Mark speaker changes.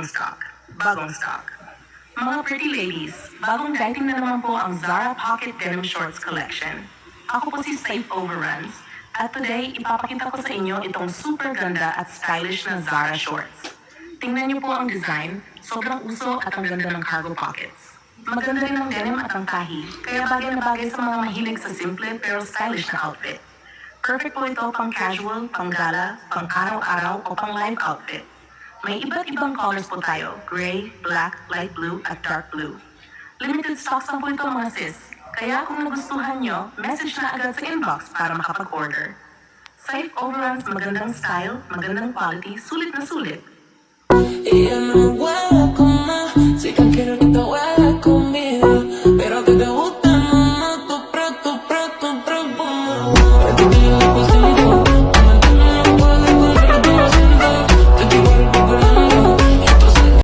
Speaker 1: bagong stock. Bagong stock. Mga pretty ladies, bagong dating na naman po ang Zara Pocket Denim Shorts Collection. Ako po si Safe Overruns, at today ipapakita ko sa inyo itong super ganda at stylish na Zara shorts. Tingnan niyo po ang design, sobrang uso at ang ganda ng cargo pockets. Maganda rin ang denim at ang tahi, kaya bagay na bagay sa mga mahilig sa simple pero stylish na outfit. Perfect po ito pang casual, pang gala, pang araw-araw o pang live outfit. May iba't ibang colors po tayo, gray, black, light blue at dark blue. Limited stocks lang po ito mga sis, kaya kung nagustuhan nyo, message na agad sa inbox para makapag-order. Safe Overruns, magandang style, magandang quality, sulit na sulit.
Speaker 2: Yeah,